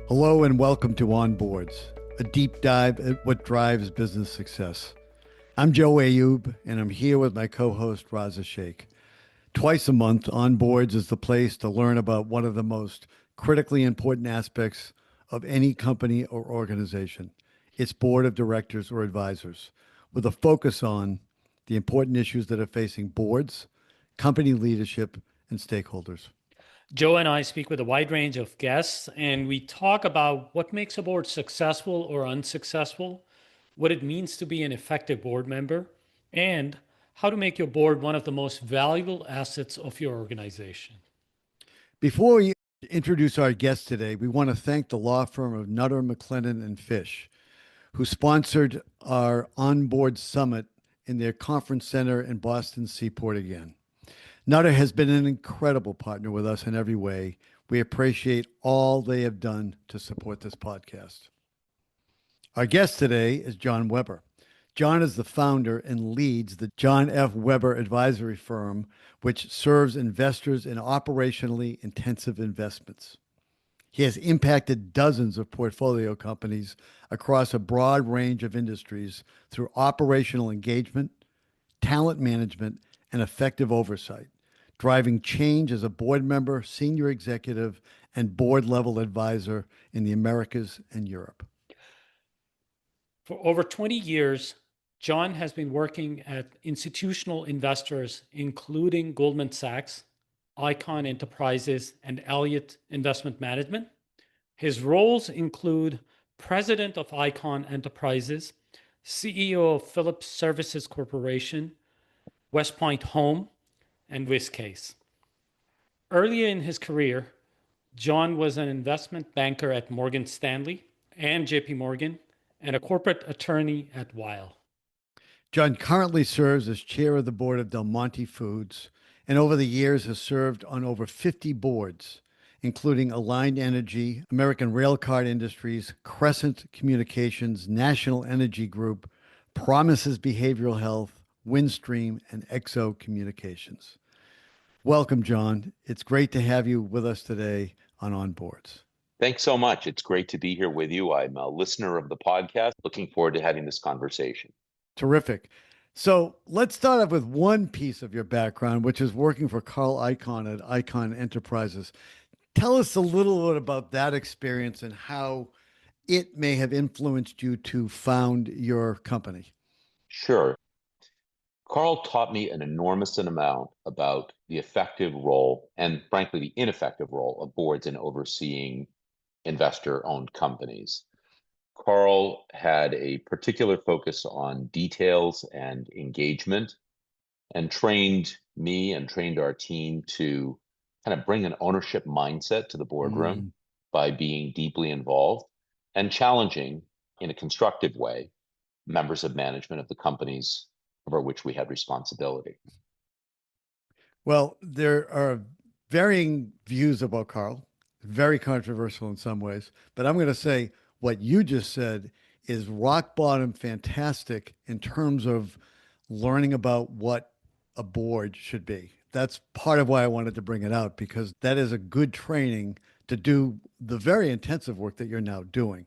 Hello and welcome to On Boards, a deep dive at what drives business success. I'm Joe Ayoub, and I'm here with my co-host Raza Shaikh. Twice a month, On Boards is the place to learn about one of the most critically important aspects of any company or organization, its board of directors or advisors, with a focus on the important issues that are facing boards, company leadership, and stakeholders. Joe and I speak with a wide range of guests, and we talk about what makes a board successful or unsuccessful, what it means to be an effective board member, and how to make your board one of the most valuable assets of your organization. Before we introduce our guest today, we want to thank the law firm of Nutter, McLennan, and Fish, who sponsored our onboard summit in their conference center in Boston Seaport again. Nutter has been an incredible partner with us in every way. We appreciate all they have done to support this podcast. Our guest today is Jon Weber. Jon is the founder and leads the Jon F. Weber advisory firm, which serves investors in operationally intensive investments. He has impacted dozens of portfolio companies across a broad range of industries through operational engagement, talent management, and effective oversight, driving change as a board member, senior executive, and board level advisor in the Americas and Europe. For over 20 years, Jon has been working at institutional investors, including Goldman Sachs, Icahn Enterprises, and Elliott Investment Management. His roles include President of Icahn Enterprises, CEO of Phillips Services Corporation, West Point Home, and Whiskcase. Earlier in his career, Jon was an investment banker at Morgan Stanley and JP Morgan and a corporate attorney at Weil. Jon currently serves as chair of the board of Del Monte Foods and over the years has served on over 50 boards, including Aligned Energy, American Railcard Industries, Crescent Communications, National Energy Group, Promises Behavioral Health, Windstream, and Exo Communications. Welcome, Jon. It's great to have you with us today on Boards. Thanks so much. It's great to be here with you. I'm a listener of the podcast. Looking forward to having this conversation. Terrific. So let's start off with one piece of your background, which is working for Carl Icahn at Icahn Enterprises. Tell us a little bit about that experience and how it may have influenced you to found your company. Sure. Carl taught me an enormous amount about the effective role and, frankly, the ineffective role of boards in overseeing investor-owned companies. Carl had a particular focus on details and engagement and trained me and trained our team to kind of bring an ownership mindset to the boardroom by being deeply involved and challenging in a constructive way members of management of the companies over which we had responsibility. Well, there are varying views about Carl, very controversial in some ways, but I'm going to say what you just said is rock bottom fantastic in terms of learning about what a board should be. That's part of why I wanted to bring it out, because that is a good training to do the very intensive work that you're now doing.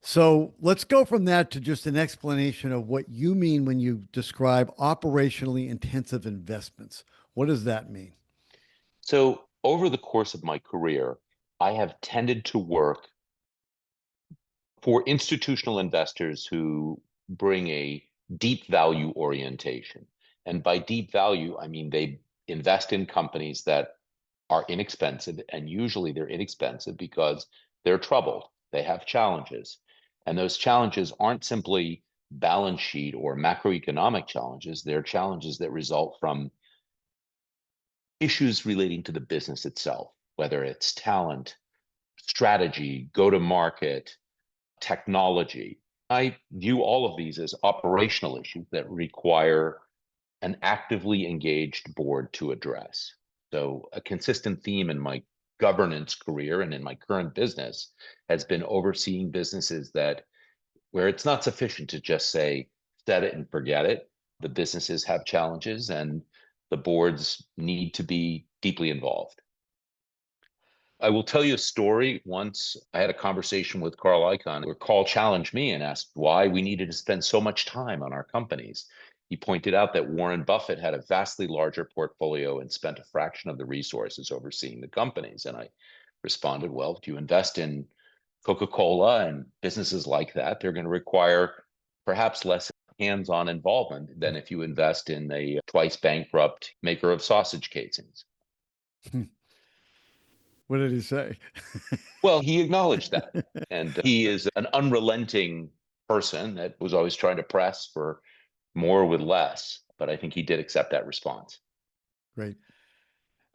So let's go from that to just an explanation of what you mean when you describe operationally intensive investments. What does that mean? So over the course of my career, I have tended to work for institutional investors who bring a deep value orientation. And by deep value, I mean they invest in companies that are inexpensive, and usually they're inexpensive because they're troubled. They have challenges. And those challenges aren't simply balance sheet or macroeconomic challenges. They're challenges that result from issues relating to the business itself, whether it's talent, strategy, go-to-market, technology. I view all of these as operational issues that require an actively engaged board to address. So a consistent theme in my governance career and in my current business has been overseeing businesses that where it's not sufficient to just say, set it and forget it. The businesses have challenges and the boards need to be deeply involved. I will tell you a story. Once I had a conversation with Carl Icahn where Carl challenged me and asked why we needed to spend so much time on our companies. He pointed out that Warren Buffett had a vastly larger portfolio and spent a fraction of the resources overseeing the companies. And I responded, well, if you invest in Coca-Cola and businesses like that, they're going to require perhaps less hands-on involvement than if you invest in a twice bankrupt maker of sausage casings. What did he say? Well, he acknowledged that. And he is an unrelenting person that was always trying to press for more with less. But I think he did accept that response. Great.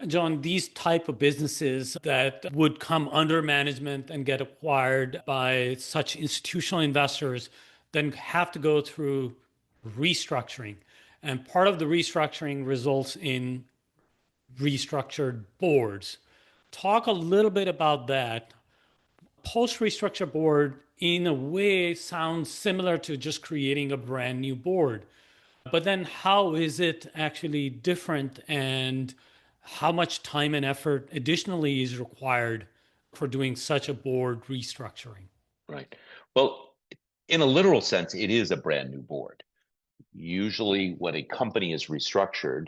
Jon, these type of businesses that would come under management and get acquired by such institutional investors then have to go through restructuring. And part of the restructuring results in restructured boards. Talk a little bit about that. Post-restructured board, in a way, sounds similar to just creating a brand new board. But then how is it actually different, and how much time and effort additionally is required for doing such a board restructuring? Right. Well, in a literal sense, it is a brand new board. Usually, when a company is restructured,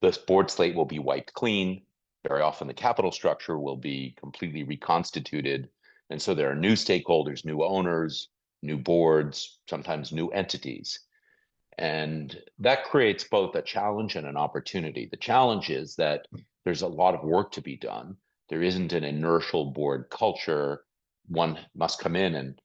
the board slate will be wiped clean. Very often, the capital structure will be completely reconstituted. And so there are new stakeholders, new owners, new boards, sometimes new entities. And that creates both a challenge and an opportunity. The challenge is that there's a lot of work to be done. There isn't an inertial board culture. One must come in and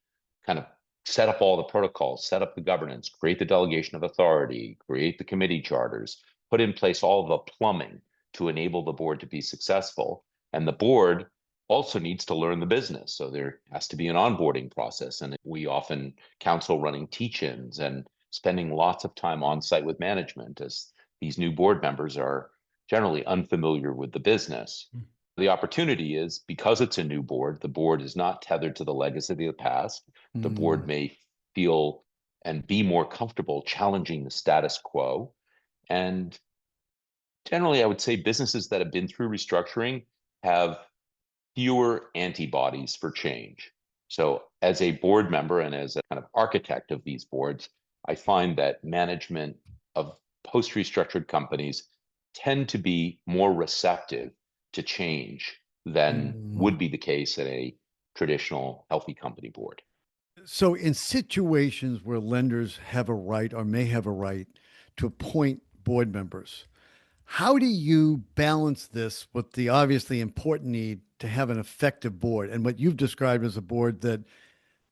kind of set up all the protocols, set up the governance, create the delegation of authority, create the committee charters, put in place all the plumbing to enable the board to be successful. And the board also needs to learn the business. So there has to be an onboarding process. And we often counsel running teach-ins and spending lots of time on site with management, as these new board members are generally unfamiliar with the business. The opportunity is, because it's a new board, the board is not tethered to the legacy of the past. The board may feel and be more comfortable challenging the status quo. And generally, I would say businesses that have been through restructuring have fewer antibodies for change. So as a board member and as a kind of architect of these boards, I find that management of post-restructured companies tend to be more receptive to change than would be the case at a traditional healthy company board. So, in situations where lenders have a right or may have a right to appoint board members, how do you balance this with the obviously important need to have an effective board and what you've described as a board that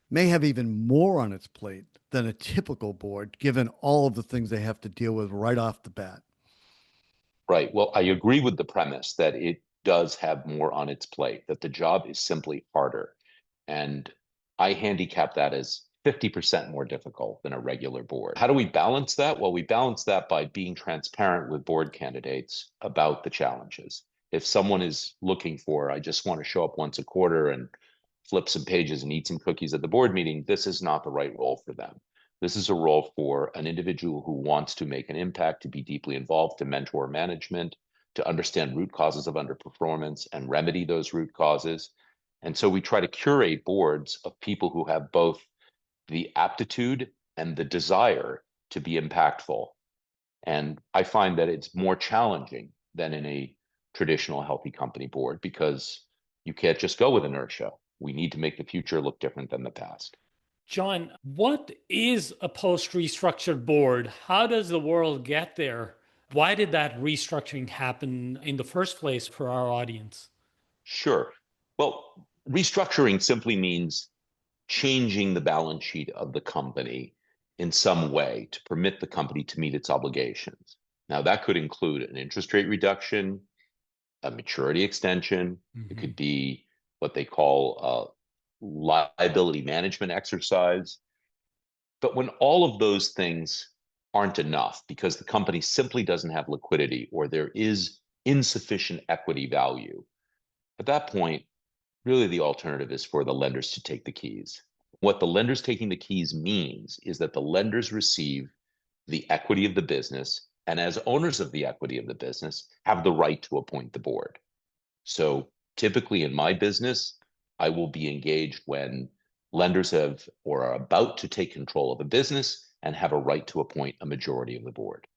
may have even more on its plate than a typical board, given all of the things they have to deal with right off the bat? Right. Well, I agree with the premise that it does have more on its plate, that the job is simply harder. And I handicap that as 50% more difficult than a regular board. How do we balance that? Well, we balance that by being transparent with board candidates about the challenges. If someone is looking for, I just want to show up once a quarter and flip some pages and eat some cookies at the board meeting, this is not the right role for them. This is a role for an individual who wants to make an impact, to be deeply involved, to mentor management, to understand root causes of underperformance and remedy those root causes. And so we try to curate boards of people who have both the aptitude and the desire to be impactful. And I find that it's more challenging than in a traditional healthy company board, because you can't just go with inertia. We need to make the future look different than the past. Jon, what is a post-restructured board? How does the world get there? Why did that restructuring happen in the first place for our audience? Sure. Well, restructuring simply means changing the balance sheet of the company in some way to permit the company to meet its obligations. Now, that could include an interest rate reduction, a maturity extension. It could be what they call a liability management exercise. But when all of those things aren't enough because the company simply doesn't have liquidity or there is insufficient equity value, at that point, really the alternative is for the lenders to take the keys. What the lenders taking the keys means is that the lenders receive the equity of the business, and as owners of the equity of the business, have the right to appoint the board. So Typically in my business, I will be engaged when lenders have or are about to take control of a business and have a right to appoint a majority of the board.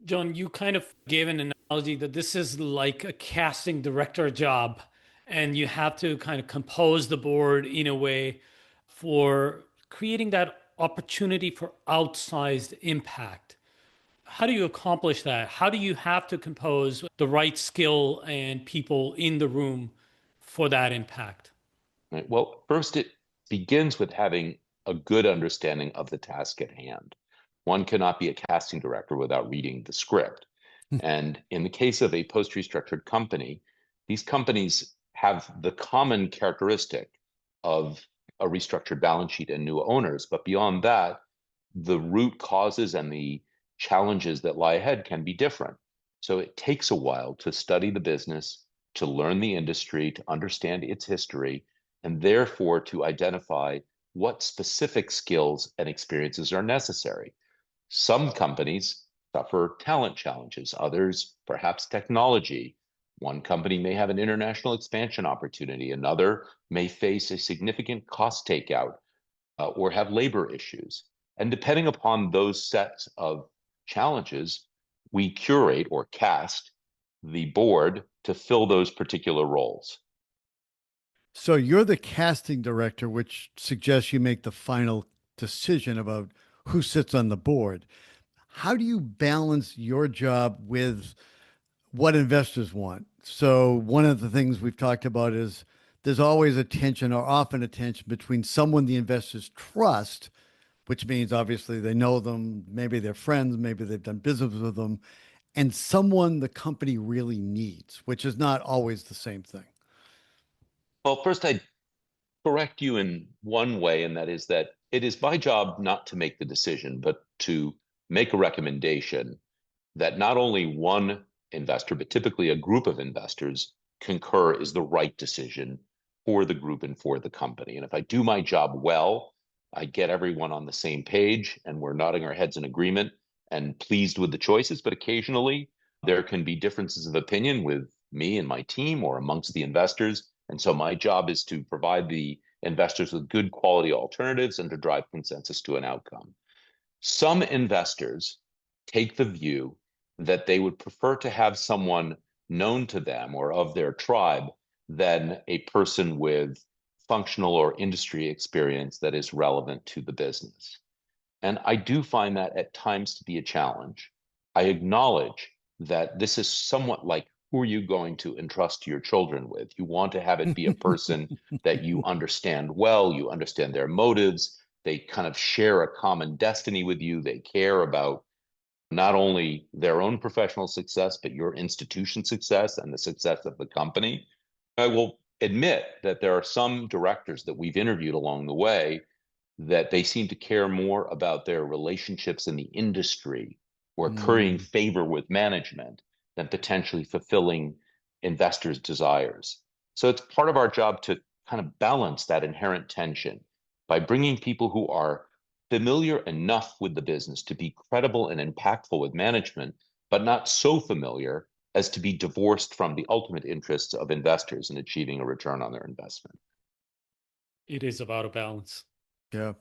Jon, you kind of gave an analogy that this is like a casting director job, and you have to kind of compose the board in a way for creating that opportunity for outsized impact. How do you accomplish that? How do you have to compose the right skill and people in the room for that impact? Right? Well, first, it begins with having a good understanding of the task at hand. One cannot be a casting director without reading the script. And in the case of a post-restructured company, these companies have the common characteristic of a restructured balance sheet and new owners. But beyond that, the root causes and the challenges that lie ahead can be different. So it takes a while to study the business, to learn the industry, to understand its history, and therefore to identify what specific skills and experiences are necessary. Some companies suffer talent challenges, others perhaps technology. One company may have an international expansion opportunity, another may face a significant cost takeout or have labor issues. And depending upon those sets of challenges, we curate or cast the board to fill those particular roles. So you're the casting director, which suggests you make the final decision about who sits on the board. How do you balance your job with what investors want? So one of the things we've talked about is there's always a tension or often a tension between someone the investors trust, which means obviously they know them, maybe they're friends, maybe they've done business with them, and someone the company really needs, which is not always the same thing. Well, first, I correct you in one way, and that is that it is my job not to make the decision, but to make a recommendation that not only one investor, but typically a group of investors concur is the right decision for the group and for the company. And if I do my job well, I get everyone on the same page and we're nodding our heads in agreement and pleased with the choices. But occasionally there can be differences of opinion with me and my team or amongst the investors. And so my job is to provide the investors with good quality alternatives and to drive consensus to an outcome. Some investors take the view that they would prefer to have someone known to them or of their tribe than a person with functional or industry experience that is relevant to the business. And I do find that at times to be a challenge. I acknowledge that this is somewhat like who are you going to entrust your children with? You want to have it be a person that you understand well, you understand their motives, they kind of share a common destiny with you, they care about not only their own professional success, but your institution success and the success of the company. I will admit that there are some directors that we've interviewed along the way that they seem to care more about their relationships in the industry or currying Mm. favor with management than potentially fulfilling investors' desires. So it's part of our job to kind of balance that inherent tension by bringing people who are familiar enough with the business to be credible and impactful with management, but not so familiar as to be divorced from the ultimate interests of investors in achieving a return on their investment. It is about a balance. Yeah.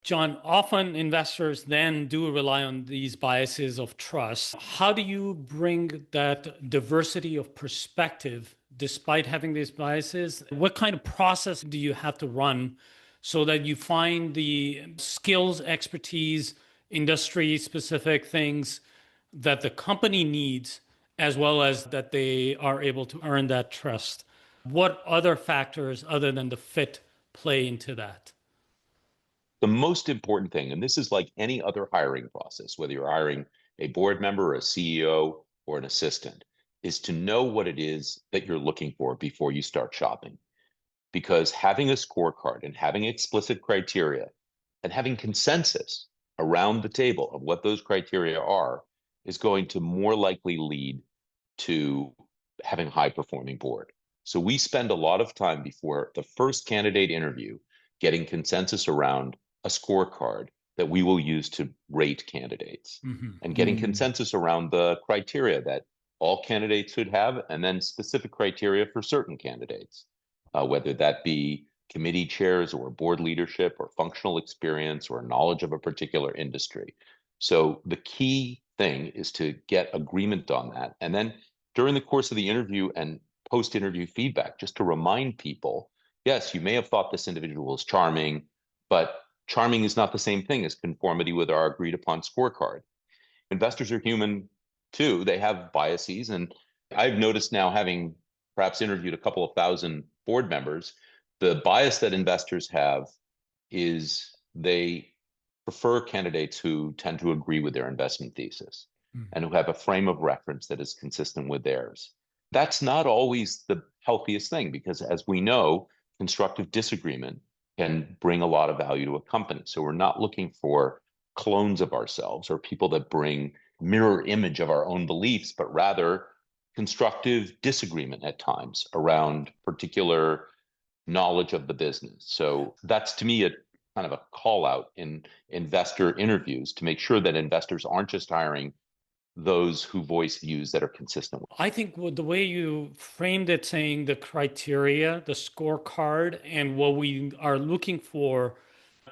Jon, often investors then do rely on these biases of trust. How do you bring that diversity of perspective despite having these biases? What kind of process do you have to run so that you find the skills, expertise, industry specific things that the company needs, as well as that they are able to earn that trust? What other factors other than the fit play into that? The most important thing, and this is like any other hiring process, whether you're hiring a board member, a CEO, or an assistant, is to know what it is that you're looking for before you start shopping. Because having a scorecard and having explicit criteria and having consensus around the table of what those criteria are is going to more likely lead to having a high performing board. So we spend a lot of time before the first candidate interview getting consensus around a scorecard that we will use to rate candidates Mhm. and getting Mm. consensus around the criteria that all candidates should have, and then specific criteria for certain candidates, whether that be committee chairs or board leadership or functional experience or knowledge of a particular industry. So the key thing is to get agreement on that. And then during the course of the interview and post-interview feedback, just to remind people, yes, you may have thought this individual is charming, but charming is not the same thing as conformity with our agreed upon scorecard. Investors are human too. They have biases. And I've noticed now, having perhaps interviewed a couple of thousand board members, the bias that investors have is they prefer candidates who tend to agree with their investment thesis and who have a frame of reference that is consistent with theirs. That's not always the healthiest thing because, as we know, constructive disagreement can bring a lot of value to a company. So we're not looking for clones of ourselves or people that bring mirror image of our own beliefs, but rather constructive disagreement at times around particular knowledge of the business. So that's, to me, a kind of a call out in investor interviews to make sure that investors aren't just hiring those who voice views that are consistent. I think with the way you framed it, saying the criteria, the scorecard, and what we are looking for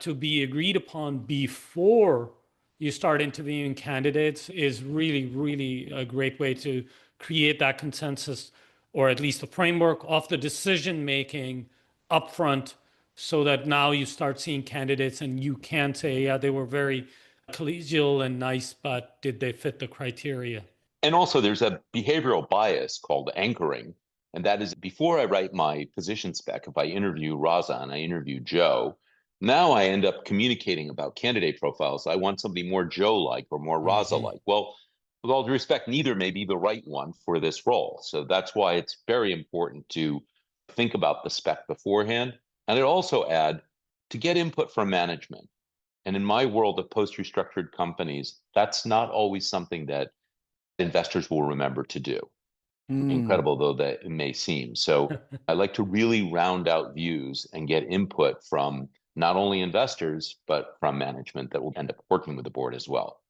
to be agreed upon before you start interviewing candidates is really, really a great way to create that consensus, or at least a framework of the decision making upfront, so that now you start seeing candidates and you can say, yeah, they were very collegial and nice, but did they fit the criteria? And also, there's a behavioral bias called anchoring. And that is, before I write my position spec, if I interview Raza and I interview Joe, now I end up communicating about candidate profiles. I want somebody more Joe-like or more Raza-like. Well, with all due respect, neither may be the right one for this role. So that's why it's very important to think about the spec beforehand. And I'd also add to get input from management. And in my world of post-restructured companies, that's not always something that investors will remember to do. Incredible though that it may seem. So I like to really round out views and get input from not only investors, but from management that will end up working with the board as well.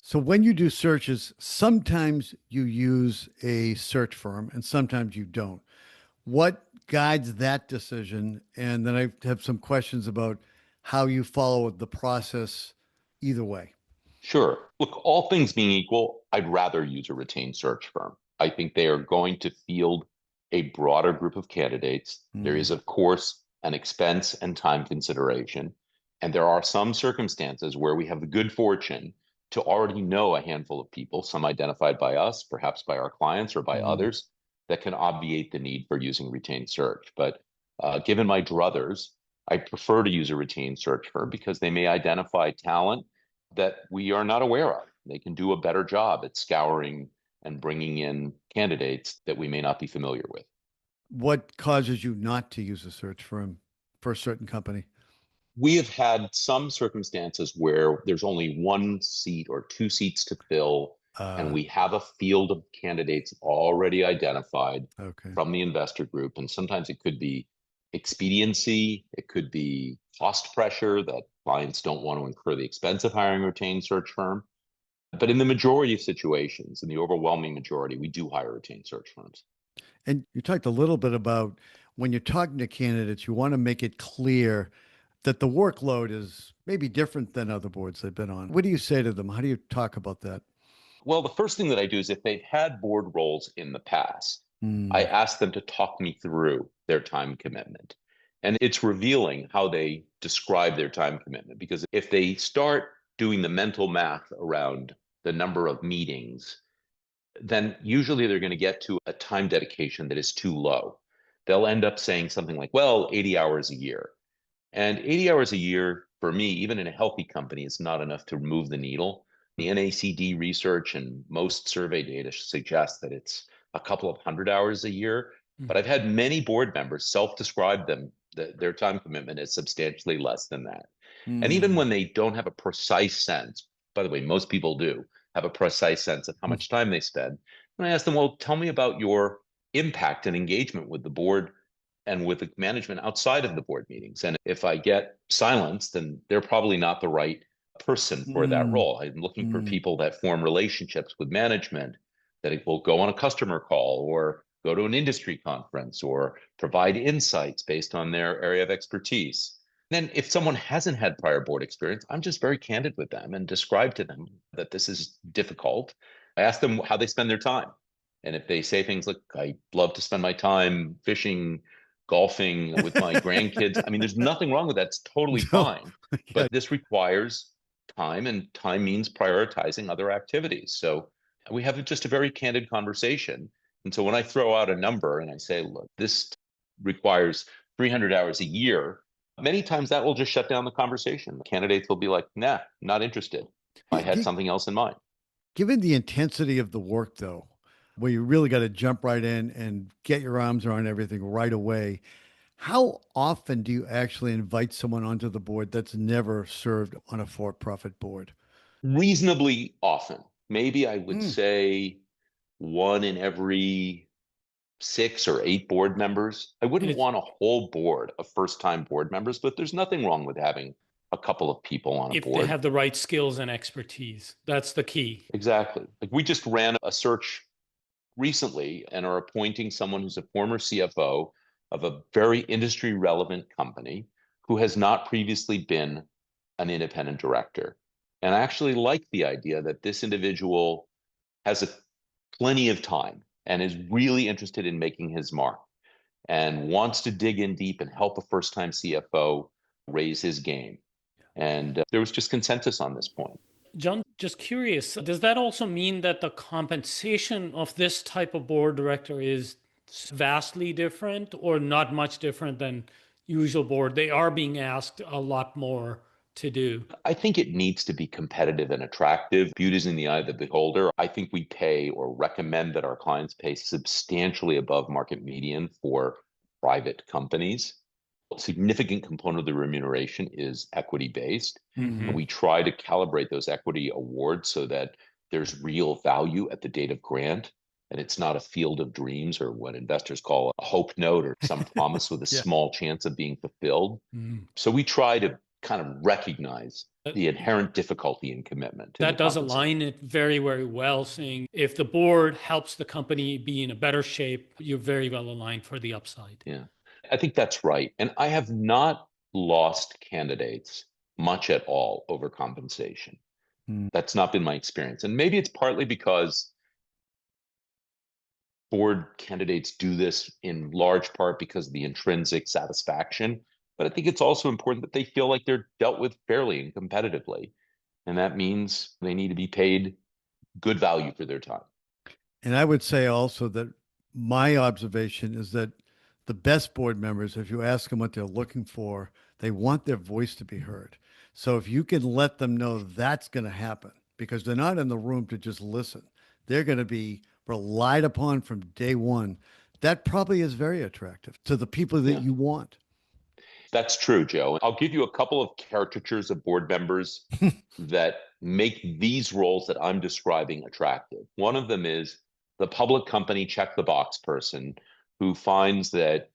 So when you do searches, sometimes you use a search firm and sometimes you don't. What guides that decision? And then I have some questions about how you follow the process either way. Sure. Look, all things being equal, I'd rather use a retained search firm. I think they are going to field a broader group of candidates. There is, of course, an expense and time consideration. And there are some circumstances where we have the good fortune to already know a handful of people, some identified by us, perhaps by our clients or by others, that can obviate the need for using retained search. But given my druthers, I prefer to use a retained search firm because they may identify talent that we are not aware of. They can do a better job at scouring and bringing in candidates that we may not be familiar with. What causes you not to use a search firm for a certain company? We have had some circumstances where there's only one seat or two seats to fill, and we have a field of candidates already identified from the investor group. And sometimes it could be expediency, it could be cost pressure that clients don't want to incur the expense of hiring a retained search firm. But in the majority of situations, in the overwhelming majority, we do hire retained search firms. And you talked a little bit about when you're talking to candidates, you want to make it clear that the workload is maybe different than other boards they've been on. What do you say to them? How do you talk about that? Well, the first thing that I do is if they've had board roles in the past, I ask them to talk me through their time commitment. And it's revealing how they describe their time commitment, because if they start doing the mental math around the number of meetings, then usually they're going to get to a time dedication that is too low. They'll end up saying something like, well, 80 hours a year. And 80 hours a year for me, even in a healthy company, is not enough to move the needle. The NACD research and most survey data suggests that it's a couple of hundred hours a year. But I've had many board members self-describe their time commitment as substantially less than that. And even when they don't have a precise sense, by the way, most people do have a precise sense of how much time they spend, and I ask them, well, tell me about your impact and engagement with the board and with the management outside of the board meetings. And if I get silence, then they're probably not the right person for that role. I'm looking for people that form relationships with management, that it will go on a customer call or go to an industry conference or provide insights based on their area of expertise. Then, if someone hasn't had prior board experience, I'm just very candid with them and describe to them that this is difficult. I ask them how they spend their time. And if they say things like, I love to spend my time fishing, golfing with my grandkids, I mean, there's nothing wrong with that. It's totally No. fine. Yeah. But this requires time, and time means prioritizing other activities. So we have just a very candid conversation. And so when I throw out a number and I say, look, this requires 300 hours a year, many times that will just shut down the conversation. Candidates will be like, nah, not interested. I had something else in mind. Given the intensity of the work, though, where you really got to jump right in and get your arms around everything right away, how often do you actually invite someone onto the board that's never served on a for-profit board? Reasonably often. Maybe I would Mm. say one in every 6 or 8 board members. I And wouldn't it's want a whole board of first-time board members, but there's nothing wrong with having a couple of people on a if they board. have the right skills and expertise. That's the key. Exactly. Like we just ran a search recently and are appointing someone who's a former CFO of a very industry relevant company who has not previously been an independent director. And I actually like the idea that this individual has plenty of time and is really interested in making his mark and wants to dig in deep and help a first time CFO raise his game. And there was just consensus on this point. John, just curious, does that also mean that the compensation of this type of board director is vastly different or not much different than usual board? They are being asked a lot more to do. I think it needs to be competitive and attractive. Beauty is in the eye of the beholder. I think we pay or recommend that our clients pay substantially above market median for private companies. A significant component of the remuneration is equity based. Mm-hmm. And we try to calibrate those equity awards so that there's real value at the date of grant. And it's not a field of dreams or what investors call a hope note or some promise with a Yeah. small chance of being fulfilled. Mm. So we try to kind of recognize That, the inherent difficulty in commitment in the that does compensation. align it very, very well, saying if the board helps the company be in a better shape, you're very well aligned for the upside. Yeah, I think that's right. And I have not lost candidates much at all over compensation. Mm. That's not been my experience. And maybe it's partly because board candidates do this in large part because of the intrinsic satisfaction. But I think it's also important that they feel like they're dealt with fairly and competitively. And that means they need to be paid good value for their time. And I would say also that my observation is that the best board members, if you ask them what they're looking for, they want their voice to be heard. So if you can let them know that's going to happen, because they're not in the room to just listen, they're going to be relied upon from day one. That probably is very attractive to the people that Yeah. you want. That's true, Joe. I'll give you a couple of caricatures of board members that make these roles that I'm describing attractive. One of them is the public company check the box person who finds that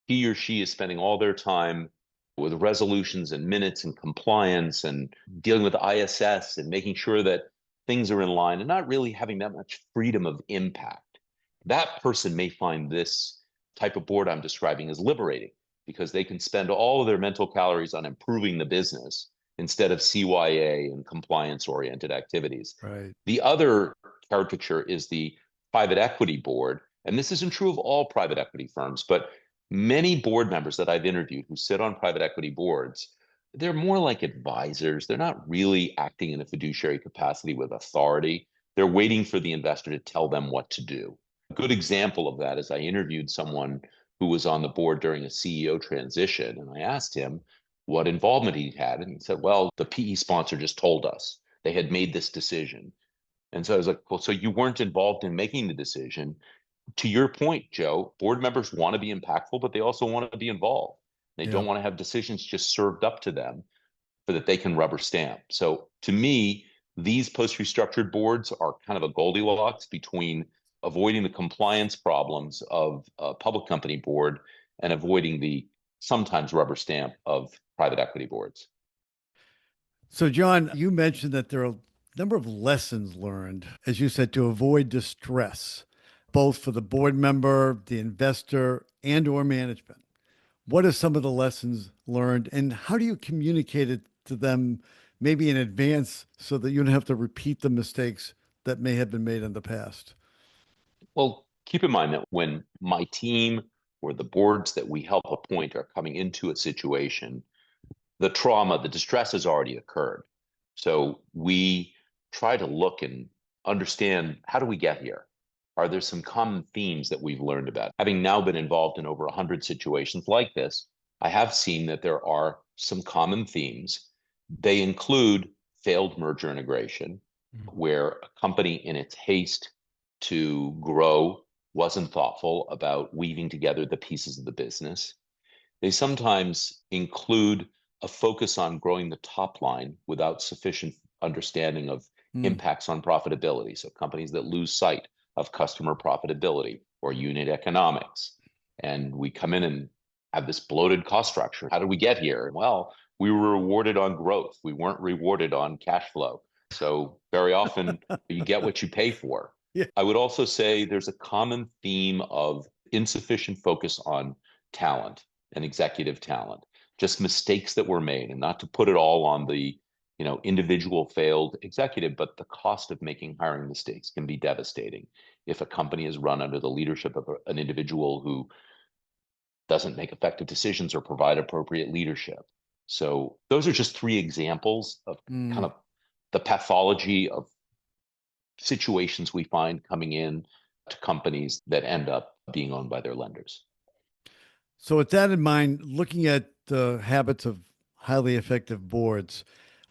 he or she is spending all their time with resolutions and minutes and compliance and dealing with ISS and making sure that things are in line and not really having that much freedom of impact. That person may find this type of board I'm describing as liberating because they can spend all of their mental calories on improving the business instead of CYA and compliance oriented activities. Right. The other caricature is the private equity board. And this isn't true of all private equity firms, but many board members that I've interviewed who sit on private equity boards, they're more like advisors. They're not really acting in a fiduciary capacity with authority. They're waiting for the investor to tell them what to do. A good example of that is I interviewed someone who was on the board during a CEO transition, and I asked him what involvement he had. And he said, well, the PE sponsor just told us they had made this decision. And so I was like, well, so you weren't involved in making the decision. To your point, Joe, board members want to be impactful, but they also want to be involved. They Yeah. don't want to have decisions just served up to them so that they can rubber stamp. So to me, these post-restructured boards are kind of a Goldilocks between avoiding the compliance problems of a public company board and avoiding the sometimes rubber stamp of private equity boards. So, John, you mentioned that there are Number of lessons learned, as you said, to avoid distress, both for the board member, the investor, and or management. What are some of the lessons learned, and how do you communicate it to them maybe in advance so that you don't have to repeat the mistakes that may have been made in the past? Well, keep in mind that when my team or the boards that we help appoint are coming into a situation, the trauma, the distress has already occurred. So we try to look and understand, how do we get here? Are there some common themes that we've learned about? Having now been involved in over 100 situations like this, I have seen that there are some common themes. They include failed merger integration, where a company in its haste to grow wasn't thoughtful about weaving together the pieces of the business. They sometimes include a focus on growing the top line without sufficient understanding of Mm. impacts on profitability. So companies that lose sight of customer profitability or unit economics. And we come in and have this bloated cost structure. How did we get here? Well, we were rewarded on growth. We weren't rewarded on cash flow. So very often you get what you pay for. Yeah. I would also say there's a common theme of insufficient focus on talent and executive talent, just mistakes that were made, and not to put it all on the individual failed executive, but the cost of making hiring mistakes can be devastating if a company is run under the leadership of an individual who doesn't make effective decisions or provide appropriate leadership. So those are just three examples of kind Mm. of the pathology of situations we find coming in to companies that end up being owned by their lenders. So, with that in mind, looking at the habits of highly effective boards,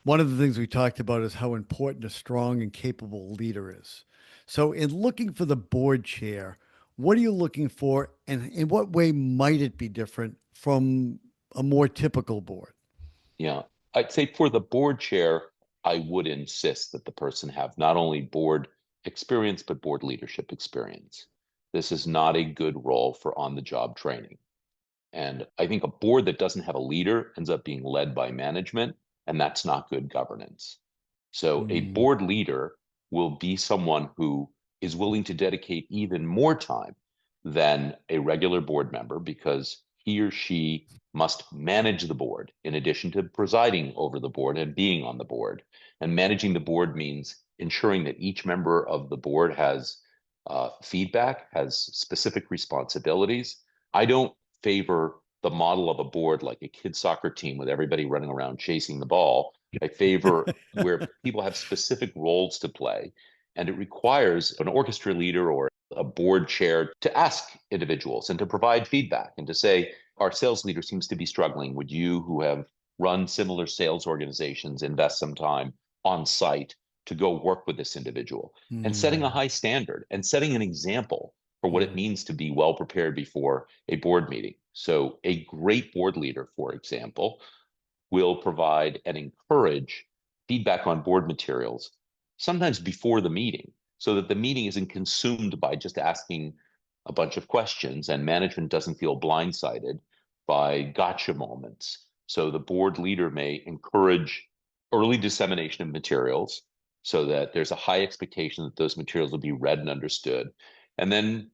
one of the things we talked about is how important a strong and capable leader is. So, in looking for the board chair, what are you looking for, and in what way might it be different from a more typical board? Yeah, I'd say for the board chair, I would insist that the person have not only board experience, but board leadership experience. This is not a good role for on-the-job training. And I think a board that doesn't have a leader ends up being led by management, and that's not good governance. So a Mm. board leader will be someone who is willing to dedicate even more time than a regular board member, because he or she must manage the board in addition to presiding over the board and being on the board. And managing the board means ensuring that each member of the board has feedback, has specific responsibilities. I don't favor the model of a board like a kid soccer team with everybody running around chasing the ball. I favor where people have specific roles to play, and it requires an orchestra leader or a board chair to ask individuals and to provide feedback and to say, our sales leader seems to be struggling. Would you, who have run similar sales organizations, invest some time on site to go work with this individual? And setting a Mm. high standard and setting an example for what it Mm. means to be well prepared before a board meeting. So a great board leader, for example, will provide and encourage feedback on board materials, sometimes before the meeting, so that the meeting isn't consumed by just asking a bunch of questions and management doesn't feel blindsided by gotcha moments. So the board leader may encourage early dissemination of materials so that there's a high expectation that those materials will be read and understood. And then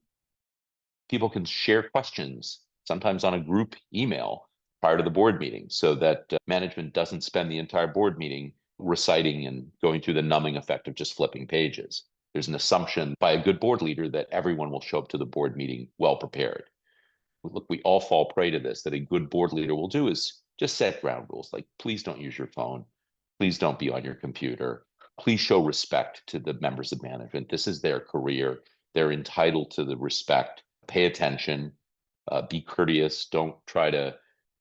people can share questions, sometimes on a group email prior to the board meeting, so that management doesn't spend the entire board meeting reciting and going through the numbing effect of just flipping pages. There's an assumption by a good board leader that everyone will show up to the board meeting well prepared. Look, we all fall prey to this, that a good board leader will do is just set ground rules like, please don't use your phone. Please don't be on your computer. Please show respect to the members of management. This is their career. They're entitled to the respect. Pay attention, be courteous. Don't try to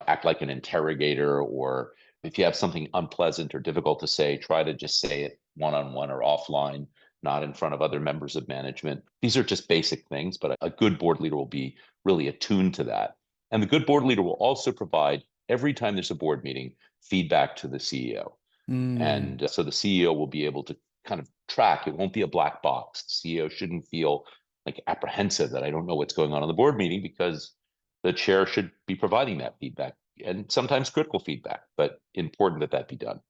act like an interrogator, or if you have something unpleasant or difficult to say, try to just say it one-on-one or offline, not in front of other members of management. These are just basic things, but a good board leader will be really attuned to that. And the good board leader will also provide, every time there's a board meeting, feedback to the CEO. Mm. And so the CEO will be able to kind of track. It won't be a black box. The CEO shouldn't feel like apprehensive that I don't know what's going on in the board meeting, because the chair should be providing that feedback, and sometimes critical feedback, but important that that be done.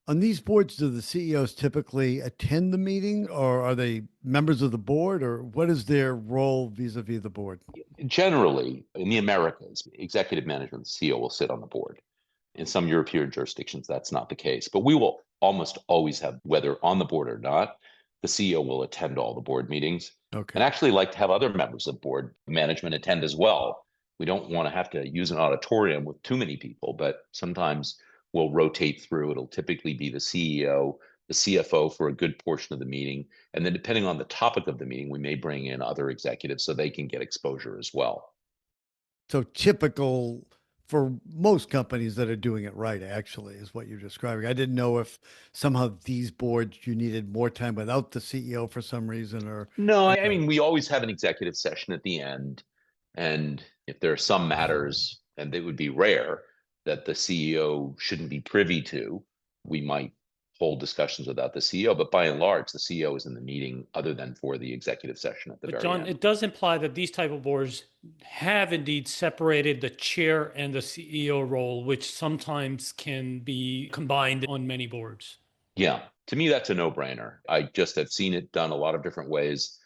On these boards, do the CEOs typically attend the meeting, or are they members of the board, or what is their role vis-a-vis the board? Generally, in the Americas, executive management, the CEO will sit on the board. In some European jurisdictions, that's not the case. But we will almost always have, whether on the board or not, the CEO will attend all the board meetings Okay. and actually like to have other members of board management attend as well. We don't want to have to use an auditorium with too many people, but sometimes we'll rotate through. It'll typically be the CEO, the CFO for a good portion of the meeting. And then depending on the topic of the meeting, we may bring in other executives so they can get exposure as well. So typical for most companies that are doing it right, actually, is what you're describing. I didn't know if somehow these boards you needed more time without the CEO for some reason, or No, I mean, we always have an executive session at the end. And if there are some matters, and it would be rare that the CEO shouldn't be privy to, we might hold discussions without the CEO. But by and large, the CEO is in the meeting other than for the executive session at the But very Jon, end. it does imply that these type of boards have indeed separated the chair and the CEO role, which sometimes can be combined on many boards. Yeah, to me, that's a no-brainer. I just have seen it done a lot of different ways.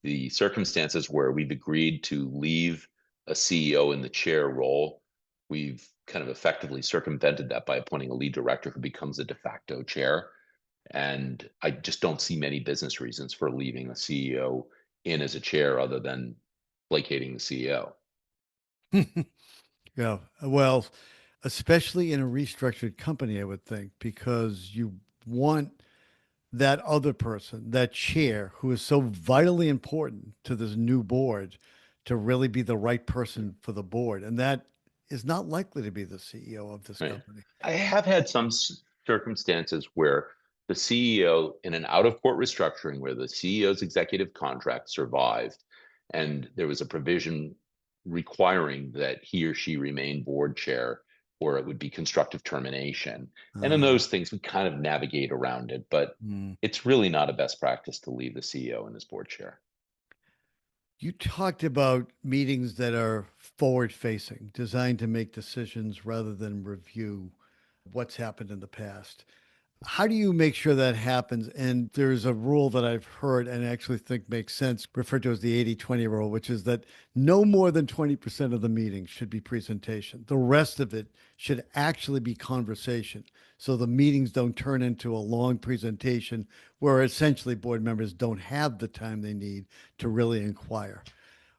The circumstances where we've agreed to leave a CEO in the chair role, we've kind of effectively circumvented that by appointing a lead director who becomes a de facto chair. And I just don't see many business reasons for leaving a CEO in as a chair other than placating the CEO. yeah, well, especially in a restructured company, I would think, because you want that other person, that chair who is so vitally important to this new board to really be the right person for the board. And that is not likely to be the CEO of this Right. company. I have had some circumstances where the CEO, in an out of court restructuring, where the CEO's executive contract survived, and there was a provision requiring that he or she remain board chair, or it would be constructive termination. And in Uh, those things, we kind of navigate around it, but hmm. it's really not a best practice to leave the CEO in his board chair. You talked about meetings that are forward facing, designed to make decisions rather than review what's happened in the past. How do you make sure that happens? And there's a rule that I've heard and actually think makes sense, referred to as the 80-20 rule, which is that no more than 20% of the meeting should be presentation. The rest of it should actually be conversation. So the meetings don't turn into a long presentation where essentially board members don't have the time they need to really inquire.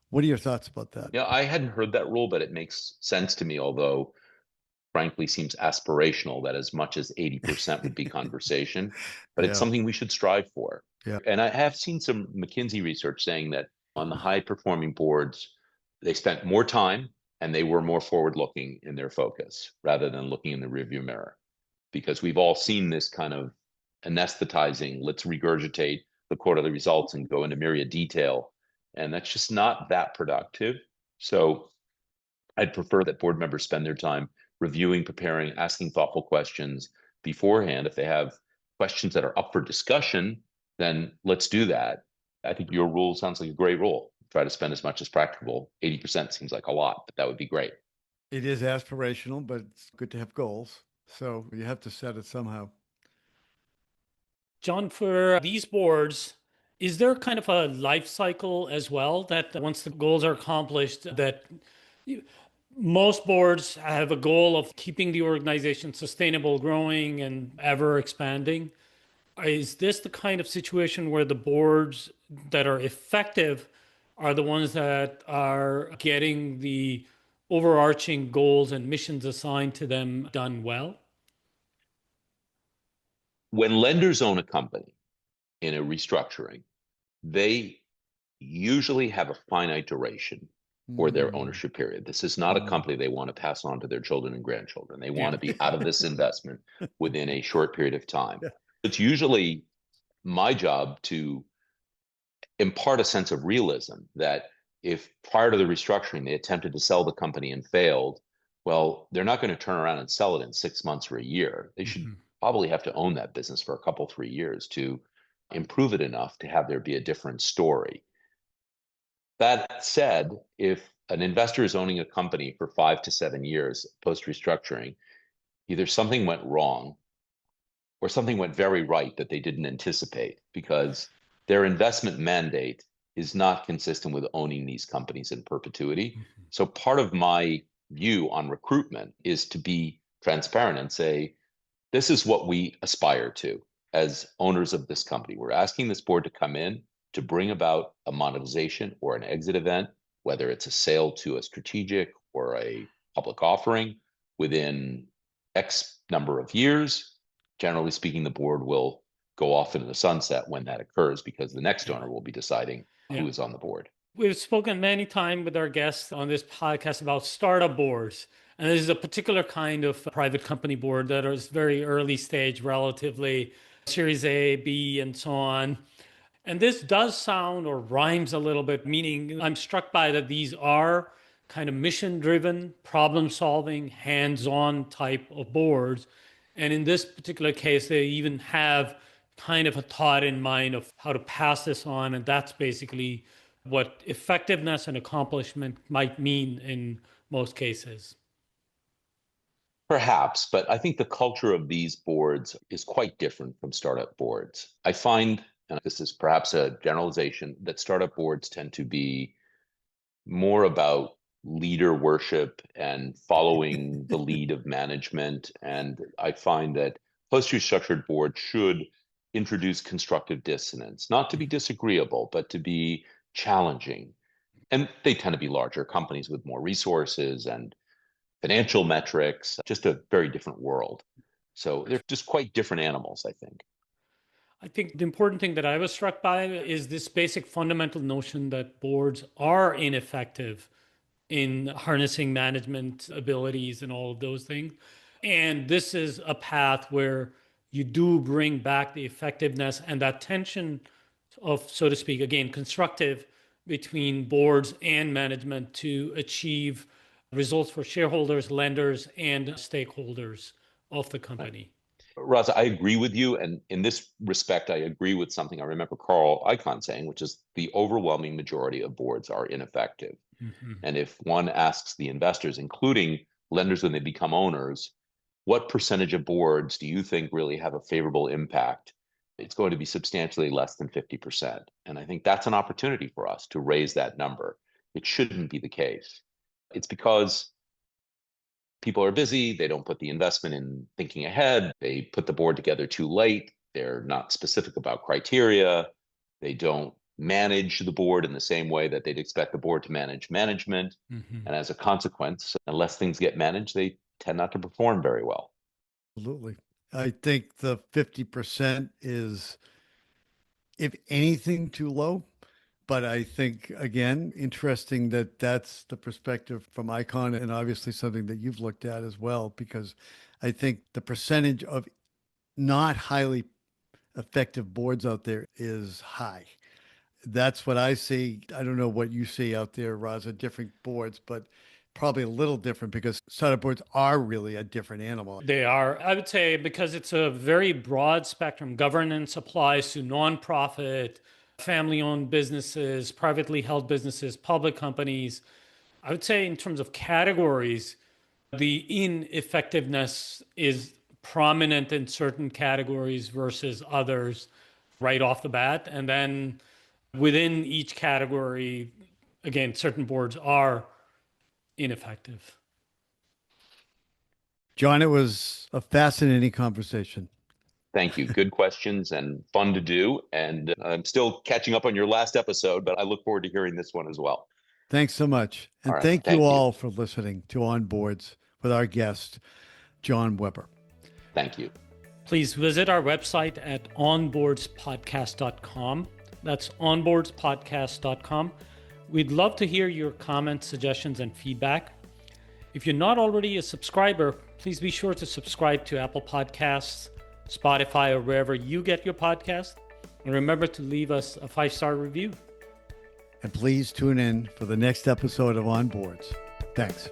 What are your thoughts about that? Yeah, I hadn't heard that rule, but it makes sense to me, although frankly seems aspirational that as much as 80% would be conversation, but it's Yeah. something we should strive for. Yeah. And I have seen some McKinsey research saying that on the high performing boards, they spent more time and they were more forward looking in their focus rather than looking in the rearview mirror. Because we've all seen this kind of anesthetizing, let's regurgitate the quarterly results and go into myriad detail. And that's just not that productive. So I'd prefer that board members spend their time reviewing, preparing, asking thoughtful questions beforehand. If they have questions that are up for discussion, then let's do that. I think your rule sounds like a great rule. Try to spend as much as practicable. 80% seems like a lot, but that would be great. It is aspirational, but it's good to have goals. So you have to set it somehow. Jon, for these boards, is there kind of a life cycle as well that once the goals are accomplished, that most boards have a goal of keeping the organization sustainable, growing, and ever expanding? Is this the kind of situation where the boards that are effective are the ones that are getting the overarching goals and missions assigned to them done well? When lenders own a company in a restructuring, they usually have a finite duration for their Mm, ownership period. This is not a mm, company they want to pass on to their children and grandchildren. They want Yeah. to be out of this investment within a short period of time. yeah. It's usually my job to impart a sense of realism that if prior to the restructuring they attempted to sell the company and failed, well, they're not going to turn around and sell it in 6 months or a year. They should Mhm. probably have to own that business for a couple, 3 years to improve it enough to have there be a different story. That said, if an investor is owning a company for 5 to 7 years post restructuring, either something went wrong or something went very right that they didn't anticipate, because their investment mandate is not consistent with owning these companies in perpetuity. So part of my view on recruitment is to be transparent and say, this is what we aspire to as owners of this company. We're asking this board to come in to bring about a monetization or an exit event, whether it's a sale to a strategic or a public offering within X number of years. Generally speaking, the board will go off into the sunset when that occurs, because the next owner will be deciding who is on the board. We've spoken many times with our guests on this podcast about startup boards. And this is a particular kind of private company board that is very early stage, relatively Series A, B, and so on. And this does sound or rhymes a little bit, meaning I'm struck by that these are kind of mission-driven, problem-solving, hands-on type of boards. And in this particular case, they even have kind of a thought in mind of how to pass this on. And that's basically what effectiveness and accomplishment might mean in most cases. Perhaps, but I think the culture of these boards is quite different from startup boards. I find, and this is perhaps a generalization, that startup boards tend to be more about leader worship and following the lead of management. And I find that post-restructured boards should introduce constructive dissonance, not to be disagreeable, but to be challenging. And they tend to be larger companies with more resources and financial metrics, just a very different world. So they're just quite different animals, I think. I think the important thing that I was struck by is this basic fundamental notion that boards are ineffective in harnessing management abilities and all of those things. And this is a path where you do bring back the effectiveness and that tension of, so to speak, again, constructive between boards and management to achieve results for shareholders, lenders, and stakeholders of the company. Raza, I agree with you. And in this respect, I agree with something I remember Carl Icahn saying, which is the overwhelming majority of boards are ineffective. And if one asks the investors, including lenders when they become owners, what percentage of boards do you think really have a favorable impact? It's going to be substantially less than 50%. And I think that's an opportunity for us to raise that number. It shouldn't be the case. It's because people are busy. They don't put the investment in thinking ahead. They put the board together too late. They're not specific about criteria. They don't manage the board in the same way that they'd expect the board to manage management. And as a consequence, unless things get managed, they tend not to perform very well. Absolutely. I think the 50% is, if anything, too low. But I think, again, interesting that that's the perspective from Icahn, and obviously something that you've looked at as well, because I think the percentage of not highly effective boards out there is high. That's what I see. I don't know what you see out there, Raza, different boards, but probably a little different because startup boards are really a different animal. They are, I would say, because it's a very broad spectrum. Governance applies to nonprofit, family-owned businesses, privately held businesses, public companies. I would say in terms of categories, the ineffectiveness is prominent in certain categories versus others right off the bat. And then within each category, again, certain boards are ineffective. Jon, it was a fascinating conversation. Thank you. Good questions and fun to do. And I'm still catching up on your last episode, but I look forward to hearing this one as well. Thanks so much. And All right, thank thank you you. all for listening to On Boards with our guest, Jon Weber. Thank you. Please visit our website at onboardspodcast.com. That's onboardspodcast.com. We'd love to hear your comments, suggestions, and feedback. If you're not already a subscriber, please be sure to subscribe to Apple Podcasts, Spotify, or wherever you get your podcast. And remember to leave us a 5-star review. And please tune in for the next episode of On Boards. Thanks.